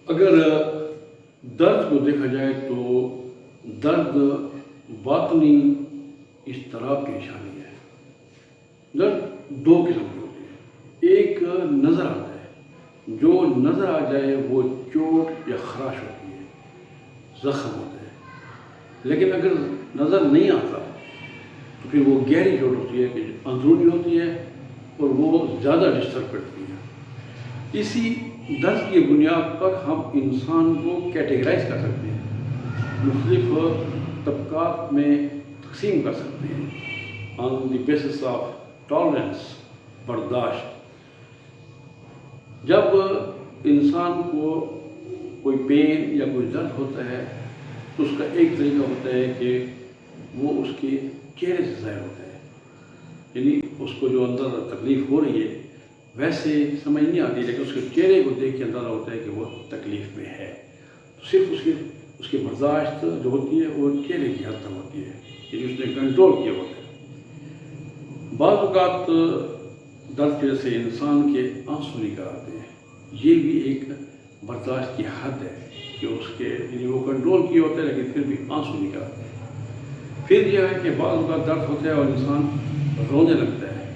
اگر درد کو دیکھا جائے تو درد باطنی اضطراب کی نشانی ہے۔ درد دو قسم کی ہوتی ہے، ایک نظر آتا ہے، جو نظر آ جائے وہ چوٹ یا خراش ہوتی ہے، زخم ہوتے ہیں۔ لیکن اگر نظر نہیں آتا تو پھر وہ گہری چوٹ ہوتی ہے کہ اندرونی ہوتی ہے اور وہ زیادہ ڈسٹرب کرتی ہے۔ اسی درد کی بنیاد پر ہم انسان کو کیٹیگرائز کر سکتے ہیں، مختلف طبقات میں تقسیم کر سکتے ہیں آن دی بیسس آف ٹالرنس، برداشت۔ جب انسان کو کوئی پین یا کوئی درد ہوتا ہے تو اس کا ایک طریقہ ہوتا ہے کہ وہ اس کے چہرے سے ظاہر ہوتا ہے، یعنی اس کو جو اندر تکلیف ہو رہی ہے ویسے سمجھ نہیں آتی، لیکن اس کے چہرے کو دیکھ کے اندازہ ہوتا ہے کہ وہ تکلیف میں ہے۔ صرف اس کی برداشت جو ہوتی ہے وہ چہرے کی حد تک ہوتی ہے، یعنی اس نے کنٹرول کیا ہوتا ہے۔ بعض اوقات درد کی وجہ سے انسان کے آنسو نکل آتے ہیں، یہ بھی ایک برداشت کی حد ہے کہ اس کے یعنی وہ کنٹرول کیا ہوتا ہے لیکن پھر بھی آنسو نکل آتے ہیں۔ پھر یہ ہے کہ بعض اوقات درد ہوتا ہے اور انسان رونے لگتا ہے،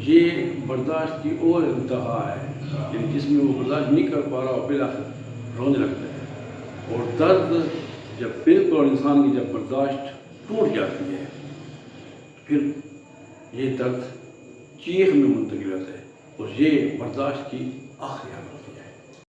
یہ برداشت کی اور انتہا ہے، یعنی جس میں وہ برداشت نہیں کر پا رہا اور بالآخر رونے لگتا ہے۔ اور درد جب بالکل انسان کی جب برداشت ٹوٹ جاتی ہے پھر یہ درد چیخ میں منتقل ہوتا ہے اور یہ برداشت کی آخری حد ہوتی ہے۔